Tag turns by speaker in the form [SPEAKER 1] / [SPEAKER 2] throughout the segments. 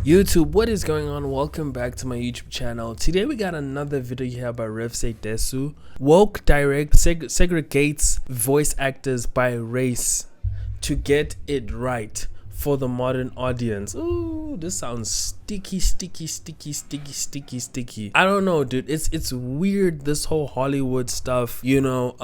[SPEAKER 1] YouTube, what is going on? Welcome back to my YouTube channel. Today we got another video here by recasting. Woke direct segregates voice actors by race to get it right for the modern audience. Ooh, this sounds sticky. I don't know, dude. It's weird, this whole Hollywood stuff, you know,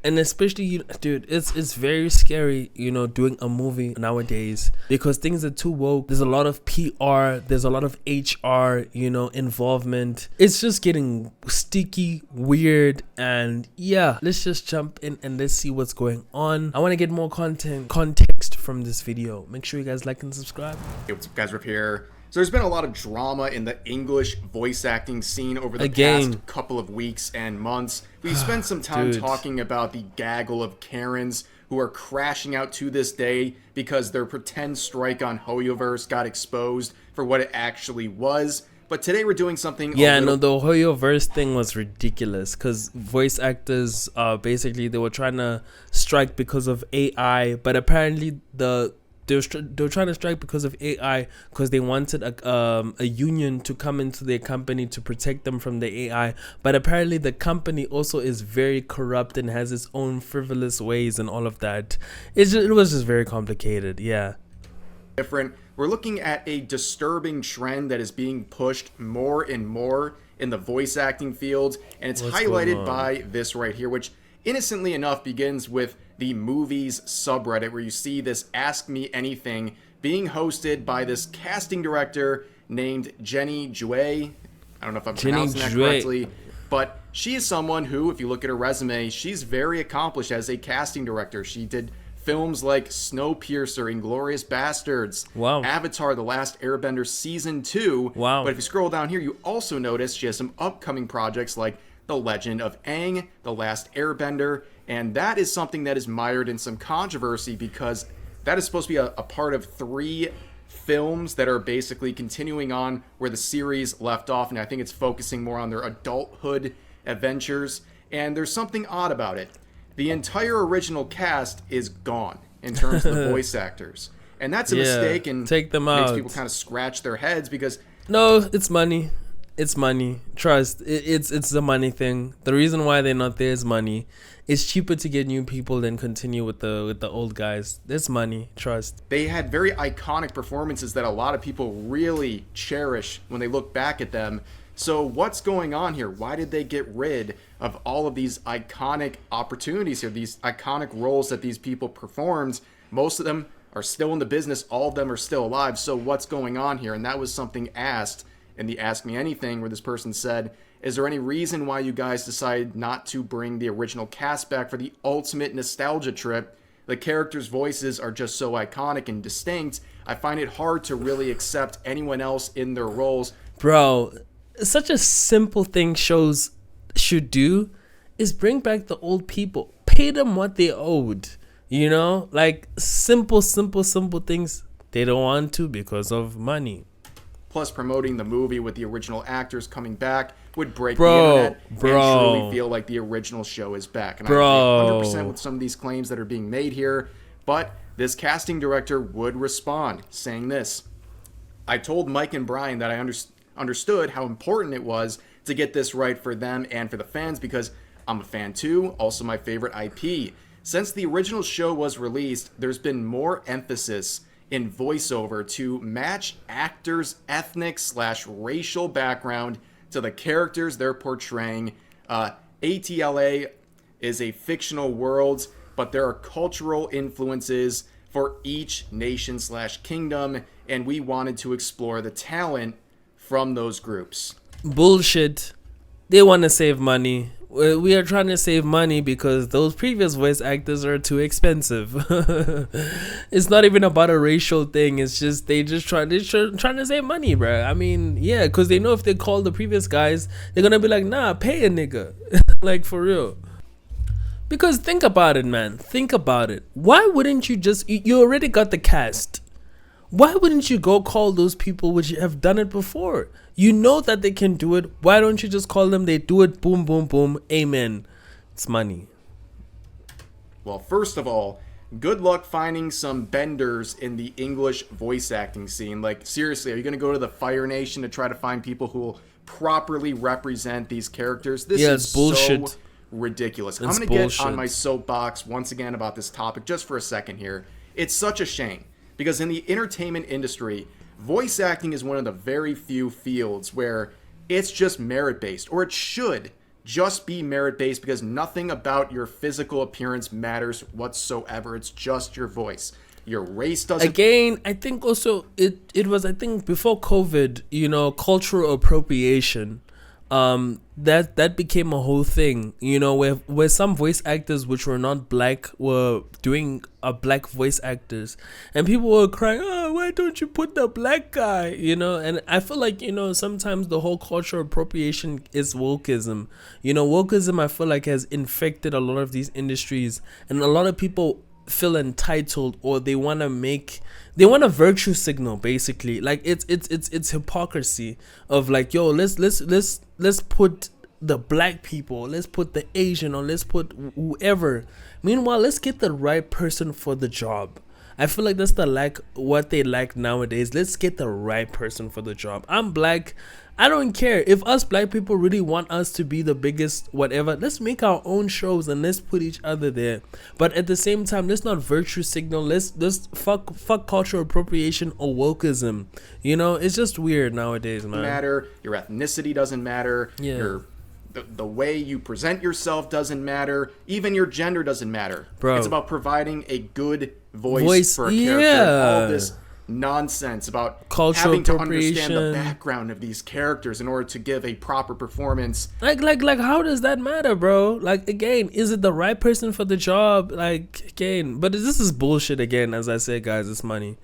[SPEAKER 1] and especially, dude, it's very scary, you know, doing a movie nowadays because things are too woke. There's a lot of PR, there's a lot of HR, you know, involvement. It's just getting sticky, weird, and yeah, let's just jump in and let's see what's going on. I want to get more context from this video. Make sure you guys like and subscribe.
[SPEAKER 2] Hey, what's up, guys? Rip here. So there's been a lot of drama in the English voice acting scene over the past couple of weeks and months. We spent some time talking about the gaggle of Karens who are crashing out to this day because their pretend strike on Hoyoverse got exposed for what it actually was. But today we're doing something.
[SPEAKER 1] Yeah, no, the Hoyoverse thing was ridiculous because voice actors, basically, they were trying to strike because of AI, but apparently they were trying to strike because of AI because they wanted a union to come into their company to protect them from the AI. But apparently the company also is very corrupt and has its own frivolous ways and all of that. It was just very complicated. Yeah.
[SPEAKER 2] Different. We're looking at a disturbing trend that is being pushed more and more in the voice acting field, and it's highlighted by this right here, which innocently enough begins with the movies subreddit, where you see this Ask Me Anything being hosted by this casting director named Jenny Jue. I don't know if I'm pronouncing that correctly, but she is someone who, if you look at her resume, she's very accomplished as a casting director. She did films like Snowpiercer, Inglourious Bastards, Avatar, The Last Airbender Season 2. But if you scroll down here, you also notice she has some upcoming projects like The Legend of Aang, The Last Airbender, and that is something that is mired in some controversy because that is supposed to be a part of 3 films that are basically continuing on where the series left off, and I think it's focusing more on their adulthood adventures, and there's something odd about it. The entire original cast is gone in terms of the voice actors, and that's a mistake, and
[SPEAKER 1] take them out.
[SPEAKER 2] Makes people kind of scratch their heads because
[SPEAKER 1] no, it's money. It's money. Trust. It's the money thing. The reason why they're not there is money. It's cheaper to get new people than continue with the old guys. There's money. Trust.
[SPEAKER 2] They had very iconic performances that a lot of people really cherish when they look back at them. So what's going on here? Why did they get rid of all of these iconic opportunities here? These iconic roles that these people performed. Most of them are still in the business. All of them are still alive. So what's going on here? And that was something asked in the Ask Me Anything, where this person said, is there any reason why you guys decided not to bring the original cast back for the ultimate nostalgia trip? The characters' voices are just so iconic and distinct. I find it hard to really accept anyone else in their roles.
[SPEAKER 1] Bro, such a simple thing shows should do is bring back the old people. Pay them what they owed. You know? Like simple things. They don't want to because of money.
[SPEAKER 2] Plus, promoting the movie with the original actors coming back would break the internet and truly feel like the original show is back. And I agree 100% with some of these claims that are being made here, but this casting director would respond, saying this: I told Mike and Brian that I understood how important it was to get this right for them and for the fans because I'm a fan too, also my favorite IP. Since the original show was released, there's been more emphasis in voiceover to match actors' ethnic/racial background to the characters they're portraying. ATLA is a fictional world, but there are cultural influences for each nation/kingdom, and we wanted to explore the talent from those groups.
[SPEAKER 1] Bullshit. They want to save money. We are trying to save money because those previous voice actors are too expensive. It's not even about a racial thing. It's just they're trying to save money, bro. I mean, yeah, because they know if they call the previous guys, they're gonna be like, nah, pay a nigga. Like, for real. Because think about it, man. Think about it. Why wouldn't you just, you already got the cast. Why wouldn't you go call those people which have done it before? You know that they can do it. Why don't you just call them? They do it. Boom, boom, boom. Amen. It's money.
[SPEAKER 2] Well, first of all, good luck finding some benders in the English voice acting scene. Like, seriously, are you going to go to the Fire Nation to try to find people who will properly represent these characters? This is bullshit. So ridiculous. I'm going to get on my soapbox once again about this topic just for a second here. It's such a shame because in the entertainment industry, voice acting is one of the very few fields where it's just merit-based, or it should just be merit-based, because nothing about your physical appearance matters whatsoever. It's just your voice. Your race doesn't.
[SPEAKER 1] Again, I think also it was, I think, before COVID, you know, cultural appropriation. That became a whole thing, you know, where some voice actors which were not black were doing black voice actors, and people were crying, oh, why don't you put the black guy, you know? And I feel like, you know, sometimes the whole cultural appropriation is wokeism. You know, wokeism, I feel like, has infected a lot of these industries, and a lot of people feel entitled, or they want a virtue signal, basically. Like it's hypocrisy of like, yo, let's put the black people, let's put the Asian, or let's put whoever. Meanwhile, let's get the right person for the job. I feel like that's what they lack nowadays. Let's get the right person for the job. I'm black. I don't care if us black people really want us to be the biggest whatever. Let's make our own shows and let's put each other there. But at the same time, let's not virtue signal. Let's fuck cultural appropriation or wokeism. You know, it's just weird nowadays, man.
[SPEAKER 2] Matter. Your ethnicity doesn't matter.
[SPEAKER 1] Yeah.
[SPEAKER 2] The way you present yourself doesn't matter. Even your gender doesn't matter.
[SPEAKER 1] Bro.
[SPEAKER 2] It's about providing a good voice for a character. All this nonsense about
[SPEAKER 1] cultural
[SPEAKER 2] having to understand the background of these characters in order to give a proper performance.
[SPEAKER 1] Like how does that matter, bro? Like, again, is it the right person for the job? Like, again, but this is bullshit again. As I said, guys, it's money.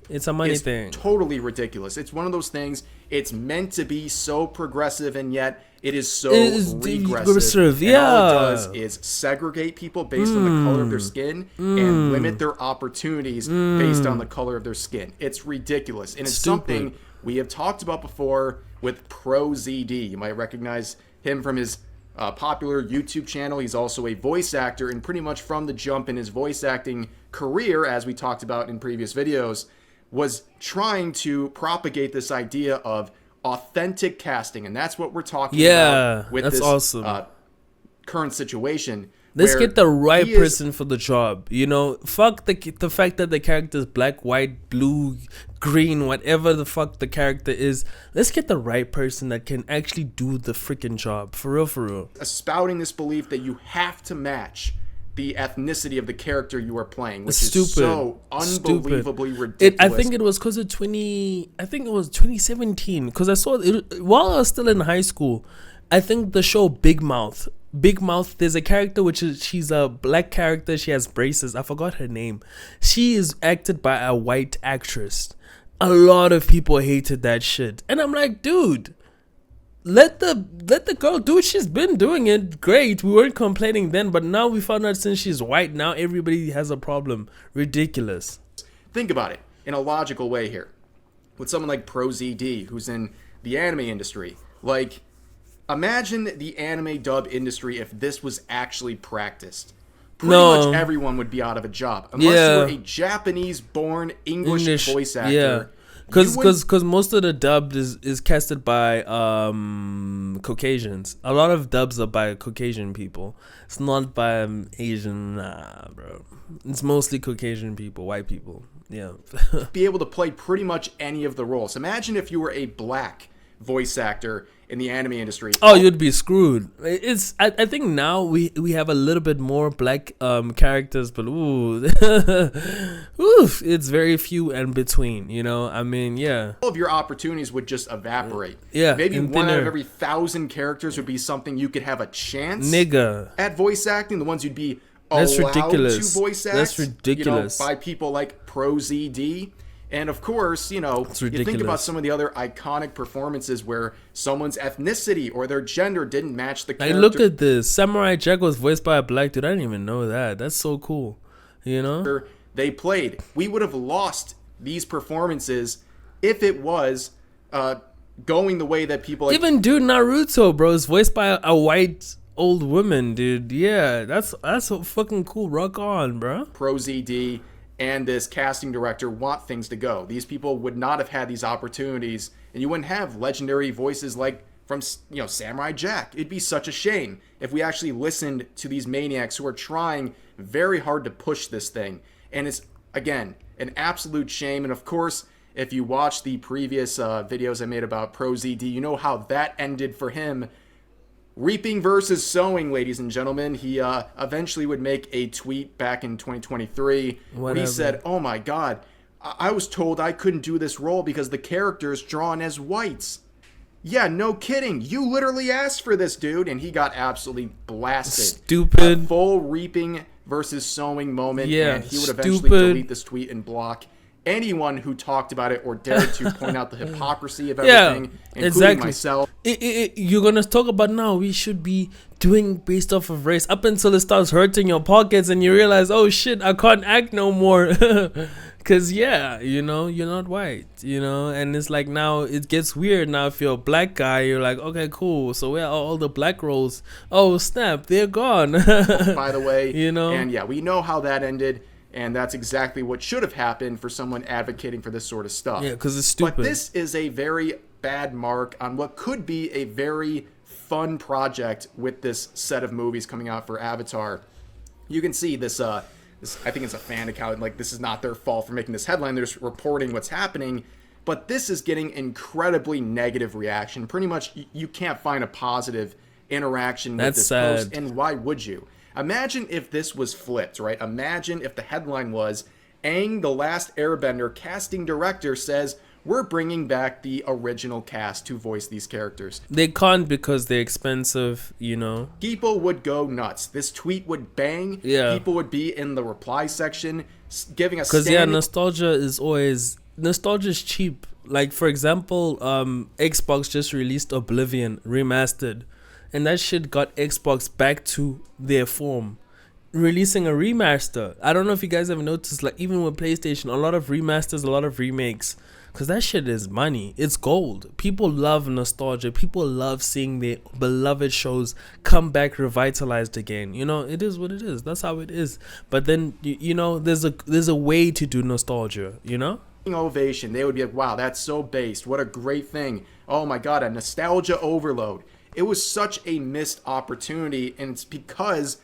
[SPEAKER 1] It's a money thing.
[SPEAKER 2] Totally ridiculous. It's one of those things. It's meant to be so progressive, and yet it is so regressive.
[SPEAKER 1] Yeah.
[SPEAKER 2] And all it does is segregate people based on the color of their skin and limit their opportunities based on the color of their skin. It's ridiculous, and it's something we have talked about before with ProZD. You might recognize him from his popular YouTube channel. He's also a voice actor, and pretty much from the jump in his voice acting career, as we talked about in previous videos, was trying to propagate this idea of authentic casting, and that's what we're talking about with this awesome current situation.
[SPEAKER 1] Let's get the right person for the job. You know, fuck the fact that the character is black, white, blue, green, whatever the fuck the character is. Let's get the right person that can actually do the freaking job. For real.
[SPEAKER 2] Espouting this belief that you have to match the ethnicity of the character you are playing, which is so unbelievably ridiculous.
[SPEAKER 1] I think it was because of 2017, because I saw it while I was still in high school. I think the show Big Mouth, there's a character she's a black character. She has braces. I forgot her name. She is acted by a white actress. A lot of people hated that shit, and I'm like, dude, let the girl do it. She's been doing it great. We weren't complaining then, but now we found out since she's white, now everybody has a problem. Ridiculous.
[SPEAKER 2] Think about it in a logical way here. With someone like ProZD, who's in the anime industry, like, imagine the anime dub industry if this was actually practiced. Pretty much everyone would be out of a job. Unless you were a Japanese-born English voice actor.
[SPEAKER 1] Yeah. Because most of the dub is casted by Caucasians. A lot of dubs are by Caucasian people. It's not by Asian, bro. It's mostly Caucasian people, white people. Yeah.
[SPEAKER 2] Be able to play pretty much any of the roles. Imagine if you were a black voice actor in the anime industry.
[SPEAKER 1] Oh, you'd be screwed. I think now we have a little bit more black characters, but it's very few and between, you know. I mean, yeah.
[SPEAKER 2] All of your opportunities would just evaporate.
[SPEAKER 1] Yeah.
[SPEAKER 2] Maybe one out of every 1,000 characters would be something you could have a chance at voice acting. The ones you'd be allowed to voice act.
[SPEAKER 1] That's ridiculous.
[SPEAKER 2] You know, by people like ProZD. And of course, you know, you think about some of the other iconic performances where someone's ethnicity or their gender didn't match the character.
[SPEAKER 1] Like, look at this. Samurai Jack was voiced by a black dude. I didn't even know that. That's so cool. You know?
[SPEAKER 2] They played. We would have lost these performances if it was going the way that people...
[SPEAKER 1] Even dude Naruto, bro, is voiced by a white old women, dude. Yeah, that's so fucking cool. Rock on, bro.
[SPEAKER 2] ProZD and this casting director want things to go. These people would not have had these opportunities, and you wouldn't have legendary voices like from, you know, Samurai Jack. It'd be such a shame if we actually listened to these maniacs who are trying very hard to push this thing. And it's, again, an absolute shame. And of course, if you watch the previous videos I made about ProZD, you know how that ended for him. Reaping versus sowing, ladies and gentlemen. He eventually would make a tweet back in 2023 where he said, "Oh my God, I was told I couldn't do this role because the character is drawn as whites." Yeah, no kidding. You literally asked for this, dude. And he got absolutely blasted.
[SPEAKER 1] Stupid.
[SPEAKER 2] A full reaping versus sowing moment.
[SPEAKER 1] Yeah,
[SPEAKER 2] and he would eventually delete this tweet and block anyone who talked about it or dared to point out the hypocrisy of everything, including myself.
[SPEAKER 1] You're gonna talk about now we should be doing based off of race up until it starts hurting your pockets and you realize, oh shit, I can't act no more. Cause yeah, you know, you're not white, you know, and it's like now it gets weird. Now if you're a black guy, you're like, okay, cool. So where are all the black roles? Oh snap, they're gone.
[SPEAKER 2] By the way,
[SPEAKER 1] you know,
[SPEAKER 2] and yeah, we know how that ended. And that's exactly what should have happened for someone advocating for this sort of stuff.
[SPEAKER 1] Yeah, because it's stupid.
[SPEAKER 2] But this is a very bad mark on what could be a very fun project with this set of movies coming out for Avatar. You can see this, I think it's a fan account, like this is not their fault for making this headline. They're just reporting what's happening. But this is getting incredibly negative reaction. Pretty much you can't find a positive interaction with this post. And why would you? Imagine if this was flipped, right? Imagine if the headline was, Aang, the Last Airbender casting director says, we're bringing back the original cast to voice these characters.
[SPEAKER 1] They can't because they're expensive, you know.
[SPEAKER 2] People would go nuts. This tweet would bang.
[SPEAKER 1] Yeah.
[SPEAKER 2] People would be in the reply section giving us
[SPEAKER 1] because yeah, nostalgia is cheap. Like for example, Xbox just released Oblivion remastered. And that shit got Xbox back to their form. Releasing a remaster. I don't know if you guys ever noticed, like even with PlayStation, a lot of remasters, a lot of remakes. Because that shit is money. It's gold. People love nostalgia. People love seeing their beloved shows come back revitalized again. You know, it is what it is. That's how it is. But then, you know, there's a way to do nostalgia, you know?
[SPEAKER 2] Ovation. They would be like, wow, that's so based. What a great thing. Oh my God, a nostalgia overload. It was such a missed opportunity, and it's because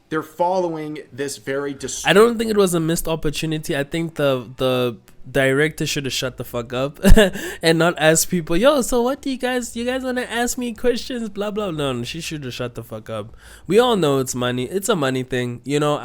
[SPEAKER 2] they're following this very...
[SPEAKER 1] I don't think it was a missed opportunity. I think the director should have shut the fuck up and not ask people, yo, so what do you guys want to ask me questions, blah, blah. No, she should have shut the fuck up. We all know it's money. It's a money thing. You know,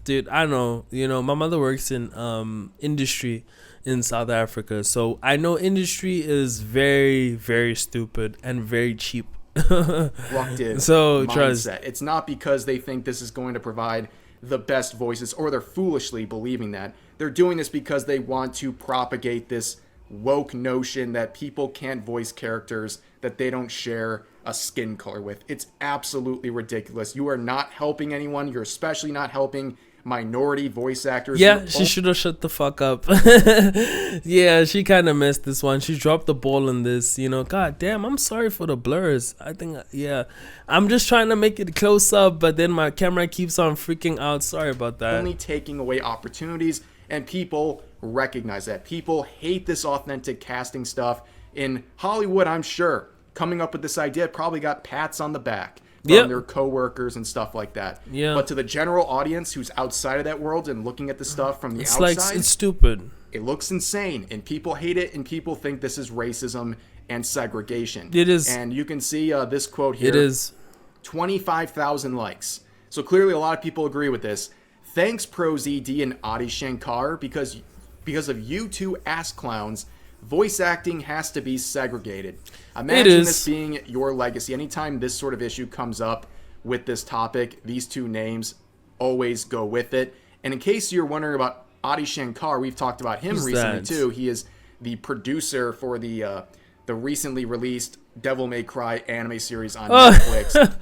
[SPEAKER 1] dude, I know. You know, my mother works in industry in South Africa, so I know industry is very, very stupid and very cheap.
[SPEAKER 2] Reductive
[SPEAKER 1] so
[SPEAKER 2] mindset.
[SPEAKER 1] Trust.
[SPEAKER 2] It's not because they think this is going to provide the best voices or they're foolishly believing that. They're doing this because they want to propagate this woke notion that people can't voice characters that they don't share a skin color with. It's absolutely ridiculous. You are not helping anyone. You're especially not helping minority voice actors.
[SPEAKER 1] Yeah, she should have shut the fuck up. Yeah, she kind of missed this one. She dropped the ball in this, you know. God damn, I'm sorry for the blurs. I think, yeah, I'm just trying to make it close up, but then my camera keeps on freaking out. Sorry about that.
[SPEAKER 2] Only taking away opportunities, and people recognize that. People hate this authentic casting stuff. In Hollywood, I'm sure, coming up with this idea probably got pats on the back from their coworkers and stuff like that.
[SPEAKER 1] Yeah.
[SPEAKER 2] But to the general audience who's outside of that world and looking at the stuff from the outside,
[SPEAKER 1] like, it's stupid.
[SPEAKER 2] It looks insane, and people hate it, and people think this is racism and segregation.
[SPEAKER 1] It is.
[SPEAKER 2] And you can see this quote here.
[SPEAKER 1] It is.
[SPEAKER 2] 25,000 likes. So clearly a lot of people agree with this. Thanks, ProZD and Adi Shankar, because of you two ass clowns, voice acting has to be segregated. Imagine this being your legacy. Anytime this sort of issue comes up with this topic, these two names always go with it. And in case you're wondering about Adi Shankar, we've talked about him recently too. He is the producer for the recently released Devil May Cry anime series on Netflix.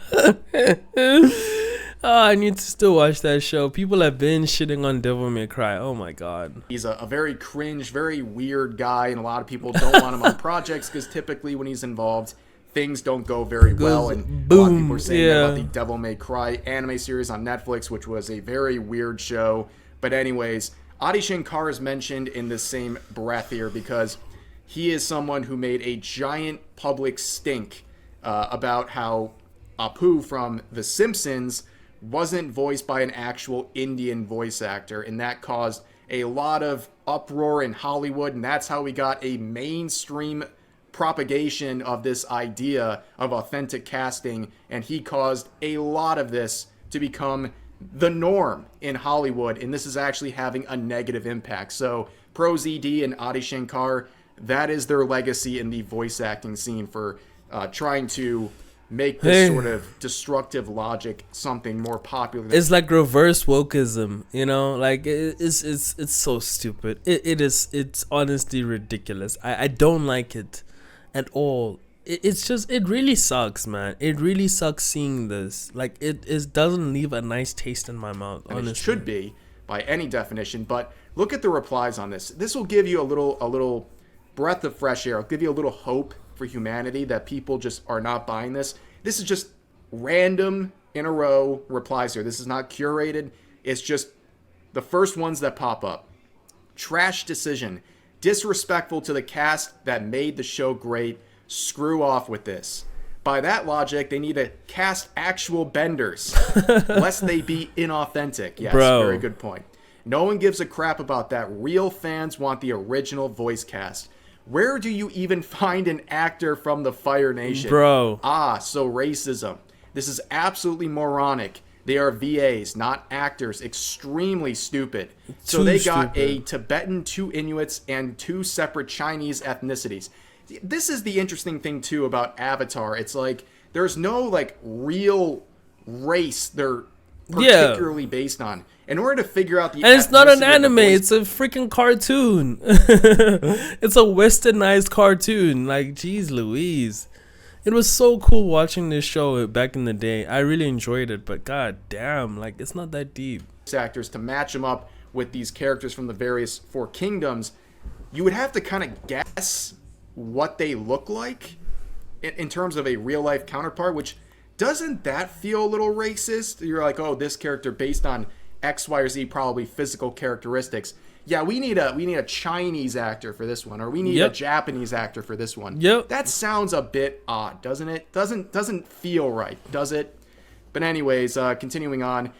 [SPEAKER 1] Oh, I need to still watch that show. People have been shitting on Devil May Cry. Oh my god.
[SPEAKER 2] He's a very cringe, very weird guy, and a lot of people don't want him on projects because typically when he's involved, things don't go very well, and a lot of people are saying that about the Devil May Cry anime series on Netflix, which was a very weird show. But anyways, Adi Shankar is mentioned in the same breath here because he is someone who made a giant public stink about how Apu from The Simpsons wasn't voiced by an actual Indian voice actor, and that caused a lot of uproar in Hollywood, and that's how we got a mainstream propagation of this idea of authentic casting, and he caused a lot of this to become the norm in Hollywood, and this is actually having a negative impact. So ProZD and Adi Shankar, that is their legacy in the voice acting scene for trying to make this sort of destructive logic something more popular.
[SPEAKER 1] It's like reverse wokeism, you know, like it's so stupid. It's honestly ridiculous. I don't like it at all. It really sucks, man. It really sucks seeing this. Like it doesn't leave a nice taste in my mouth, honestly.
[SPEAKER 2] It should be by any definition, but look at the replies on this. This will give you a little breath of fresh air. It'll give you a little hope for humanity that people just are not buying this. This is just random in a row replies here. This is not curated. It's just the first ones that pop up. Trash decision. Disrespectful to the cast that made the show great. Screw off with this. By that logic, they need to cast actual benders, lest they be inauthentic. Yes, very good point. No one gives a crap about that. Real fans want the original voice cast. Where do you even find an actor from the Fire Nation?
[SPEAKER 1] Bro.
[SPEAKER 2] So racism. This is absolutely moronic. They are VAs, not actors. Extremely stupid. So they got a Tibetan, 2 Inuits, and 2 separate Chinese ethnicities. This is the interesting thing, too, about Avatar. It's like, there's no, like, real race they're particularly based on. In order to figure out the
[SPEAKER 1] and it's not an anime, it's a freaking cartoon. It's a westernized cartoon. Like, geez Louise. It was so cool watching this show back in the day. I really enjoyed it, but god damn, like, it's not that deep.
[SPEAKER 2] Actors to match them up with these characters from the various 4 kingdoms, you would have to kind of guess what they look like in terms of a real-life counterpart, which doesn't that feel a little racist? You're like, oh, this character based on X, Y, or Z, probably physical characteristics. Yeah, we need a Chinese actor for this one, or we need a Japanese actor for this one. That sounds a bit odd, doesn't it? Doesn't feel right, does it? But anyways, continuing on,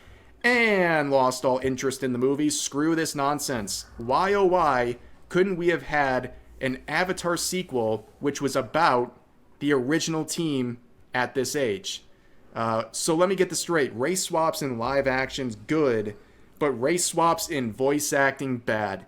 [SPEAKER 2] and lost all interest in the movie. Screw this nonsense. Why oh why couldn't we have had an Avatar sequel which was about the original team at this age? So let me get this straight. Race swaps in live action's good, but race swaps in voice acting bad.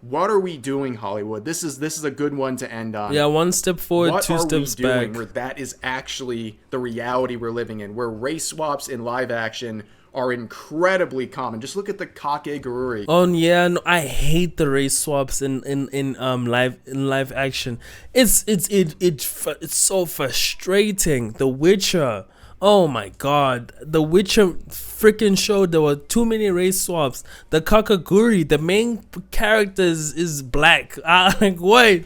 [SPEAKER 2] What are we doing, Hollywood? This is a good one to end on.
[SPEAKER 1] Yeah, 1 step forward, 2 steps back. What are we doing
[SPEAKER 2] where that is actually the reality we're living in, where race swaps in live action are incredibly common. Just look at the Kakegurui.
[SPEAKER 1] Oh yeah, no, I hate the race swaps in live action. It's so frustrating. The Witcher. Oh my god, The Witcher freaking show there were too many race swaps. The Kakaguri, the main character is black. Like what?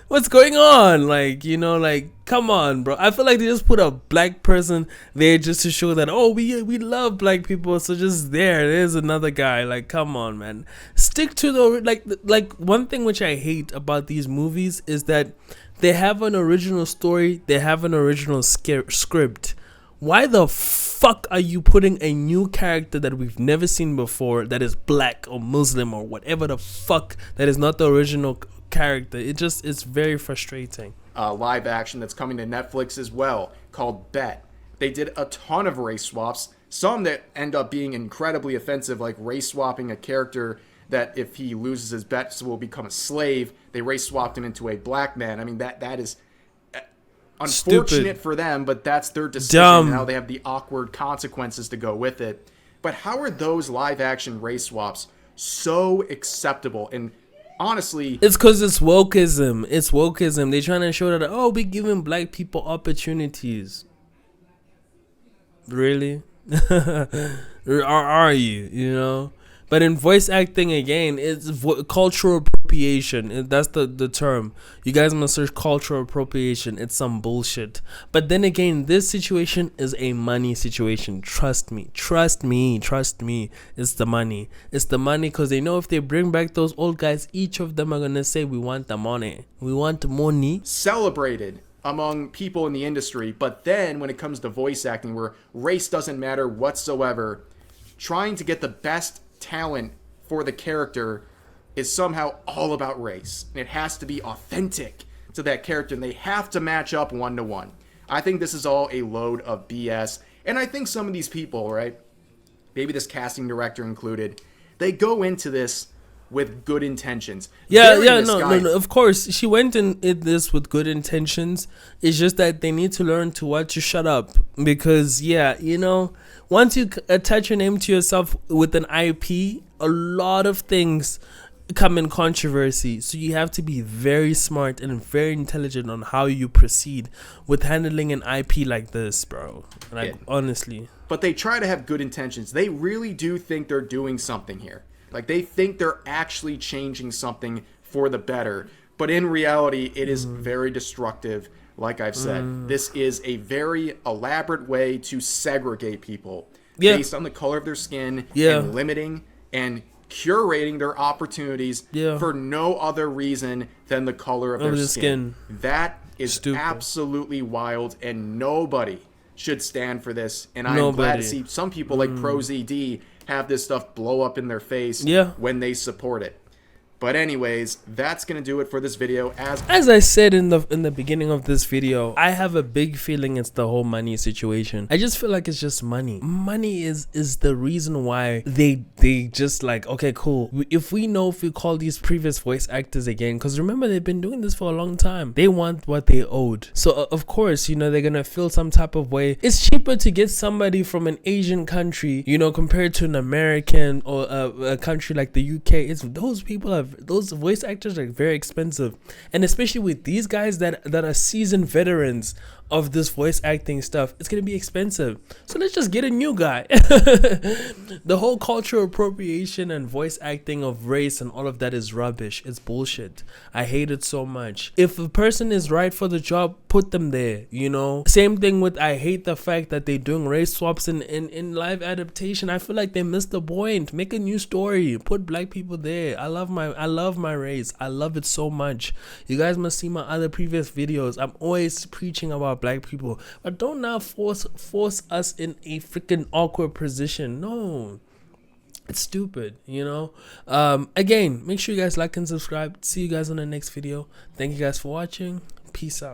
[SPEAKER 1] What's going on? Like, you know, like come on, bro. I feel like they just put a black person there just to show that, oh, we love black people, so just there's another guy. Like, come on, man. Stick to the like one thing which I hate about these movies is that they have an original story, they have an original script. Why the fuck are you putting a new character that we've never seen before that is black or Muslim or whatever the fuck that is not the original character? It's very frustrating.
[SPEAKER 2] Live action that's coming to Netflix as well called Bet. They did a ton of race swaps, some that end up being incredibly offensive, like race swapping a character that if he loses his bet will become a slave. They race swapped him into a black man. I mean, that is unfortunate
[SPEAKER 1] stupid
[SPEAKER 2] for them, but that's their decision.
[SPEAKER 1] Dumb.
[SPEAKER 2] Now they have the awkward consequences to go with it. But how are those live action race swaps so acceptable? And honestly,
[SPEAKER 1] it's because it's wokeism. It's wokeism. They're trying to show that, oh, we're giving black people opportunities. Really? Or are you, you know? But in voice acting, again, it's cultural appropriation. That's the term. You guys must search cultural appropriation. It's some bullshit. But then again, this situation is a money situation. Trust me. It's the money. It's the money, because they know if they bring back those old guys, each of them are going to say, we want the money. We want money.
[SPEAKER 2] Celebrated among people in the industry. But then when it comes to voice acting, where race doesn't matter whatsoever, trying to get the best talent for the character is somehow all about race, and it has to be authentic to that character, and they have to match up 1-to-1. I think this is all a load of BS, and I think some of these people, right, maybe this casting director included, they go into this with good intentions.
[SPEAKER 1] No, of course she went in this with good intentions. It's just that they need to learn to shut up, because once you attach your name to yourself with an IP, a lot of things come in controversy. So you have to be very smart and very intelligent on how you proceed with handling an IP like this, bro. Honestly.
[SPEAKER 2] But they try to have good intentions. They really do think they're doing something here. Like, they think they're actually changing something for the better. But in reality, it is very destructive. Like I've said, this is a very elaborate way to segregate people based on the color of their skin, and limiting and curating their opportunities for no other reason than the color of their skin. That is stupid. Absolutely wild, and nobody should stand for this. And I'm glad to see some people like ProZD have this stuff blow up in their face when they support it. But anyways, that's gonna do it for this video. As
[SPEAKER 1] I said in the beginning of this video, I have a big feeling it's the whole money situation. I just feel like it's just money. Money is the reason why they just like, okay, cool. If we call these previous voice actors again, because remember, they've been doing this for a long time. They want what they owed. So of course, they're gonna feel some type of way. It's cheaper to get somebody from an Asian country, compared to an American or a country like the UK. It's those voice actors are very expensive, and especially with these guys that are seasoned veterans of this voice acting stuff, it's gonna be expensive. So let's just get a new guy. The whole cultural appropriation and voice acting of race and all of that is rubbish. It's bullshit. I hate it so much. If a person is right for the job, put them there. Same thing with, I hate the fact that they're doing race swaps in live adaptation. I feel like they missed the point. Make a new story, put black people there. I love my race. I love it so much. You guys must see my other previous videos. I'm always preaching about black people, but don't now force us in a freaking awkward position. No, it's stupid. Again, make sure you guys like and subscribe. See you guys on the next video. Thank you guys for watching. Peace out.